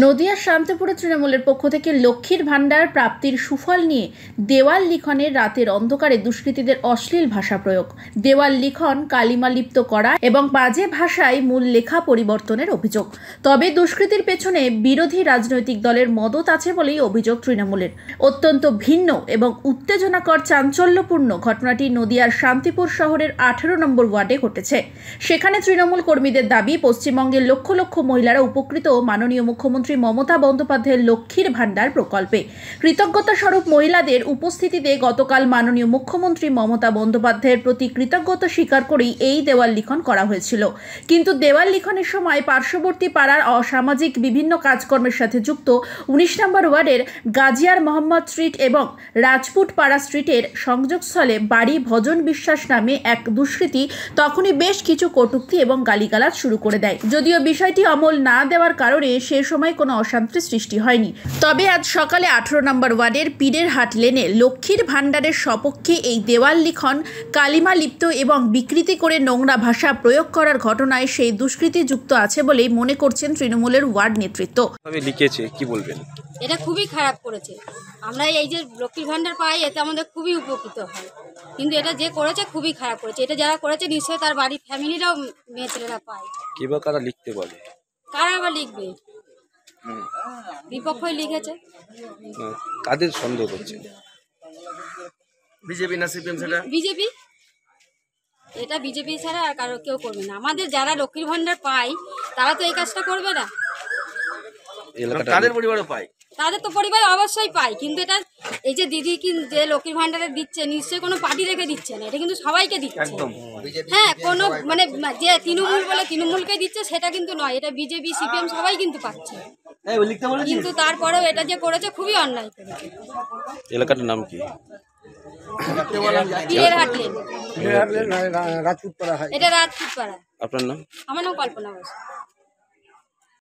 নদিয়ার শান্তিপুরে তৃণমূলের পক্ষ থেকে লক্ষ্মীর ভাণ্ডার প্রাপ্তির সুফল নিয়ে দেওয়াল লিখনের রাতের অন্ধকারে দুষ্কৃতীদের অশ্লীল ভাষা প্রয়োগ, দেওয়াল লিখন কালিমা লিপ্ত করা এবং বাজে ভাষায় মূল লেখা পরিবর্তনের অভিযোগ। তবে দুষ্কৃতির পেছনে বিরোধী রাজনৈতিক দলের মদত আছে বলেই অভিযোগ তৃণমূলের। অত্যন্ত ভিন্ন এবং উত্তেজনাকর চাঞ্চল্যপূর্ণ ঘটনাটি নদিয়ার শান্তিপুর শহরের 18 নম্বর ওয়ার্ডে ঘটেছে। সেখানে তৃণমূল কর্মীদের দাবি, পশ্চিমবঙ্গের লক্ষ লক্ষ মহিলারা উপকৃত মাননীয় মুখ্যমন্ত্রী মমতা বন্দ্যোপাধ্যায়ের লক্ষ্মীর ভাণ্ডার প্রকল্পে। কৃতজ্ঞতা স্বরূপ মহিলাদের উপস্থিতিতে গতকাল মাননীয় মুখ্যমন্ত্রী মমতা বন্দ্যোপাধ্যায়ের প্রতি কৃতজ্ঞতা স্বীকার করেই এই দেওয়াল লিখন করা হয়েছিল। কিন্তু দেওয়াল লিখনের সময় পার্শ্ববর্তী পাড়ার অসামাজিক বিভিন্ন কাজকর্মের সাথে যুক্ত 19 নম্বর ওয়ার্ডের গাজিয়ার মোহাম্মদ স্ট্রিট এবং রাজপুট পাড়া স্ট্রিটের সংযোগস্থলে বাড়ি ভজন বিশ্বাস নামে এক দুষ্কৃতী তখনই বেশ কিছু কটূক্তি এবং গালিগালাজ শুরু করে দেয়। যদিও বিষয়টি আমল না দেওয়ার কারণে সে সময় কোনো অশান্তির সৃষ্টি হয়নি। তবে আজ সকালে 18 নম্বর ওয়ার্ডের পীরের হাট লেনে লক্ষ্মীর ভাণ্ডারের সপক্ষে এই দেওয়াল লিখন কালিমা লিপ্ত এবং বিকৃতি করে নোংরা ভাষা প্রয়োগ করার ঘটনায় সেই দুষ্কৃতি যুক্ত আছে বলেই মনে করছেন তৃণমূলের ওয়ার্ড নেতৃত্ব। লিখেছে কি বলবেন? এটা খুবই খারাপ করেছে। আমরা এই যে লক্ষ্মীর ভাণ্ডার পাই, এতে আমাদের খুবই উপকৃত হয়, কিন্তু এটা যে করেছে খুবই খারাপ করেছে। এটা যারা করেছে নিশ্চয়ই তার বাড়ির ফ্যামিলিরাও মেয়ে ছেলেরা পায়। কি বা কারা লিখতে পারে? কারা আবার লিখবে? বিপক্ষই লিখেছে। কাদের সন্দেহ করছে? বিজেপি না সিপিএম? সেটা বিজেপি। এটা বিজেপি ছাড়া আর কারো কেউ করবে না। আমাদের যারা লক্ষ্মীর ভাণ্ডার পায় তারা তো এই কাজটা করবে না। তাদের পরিবারও পায়, তাদের তো পরিবার অবশ্যই পায়, কিন্তু এটা এই যে দিদি যে লক্ষ্মীর ভাণ্ডারে দিচ্ছে নিশ্চয়ই কোনো পার্টি রেখে দিচ্ছে না, এটা কিন্তু সবাইকে দিচ্ছে। একদম। হ্যাঁ, কোনো মানে যে তৃণমূল বলে তৃণমূলকে দিচ্ছে সেটা কিন্তু নয়, এটা বিজেপি সিপিএম সবাই কিন্তু পাচ্ছে। কিন্তু তারপরেও এটা যে করেছে খুবই অন্যায় করেছে। এলাকাটার নাম কি? পীরের হাট লেন, রাজপুত পাড়া। এটা রাজপুত পাড়া। আপনার নাম? আমার নাম কল্পনা বসু।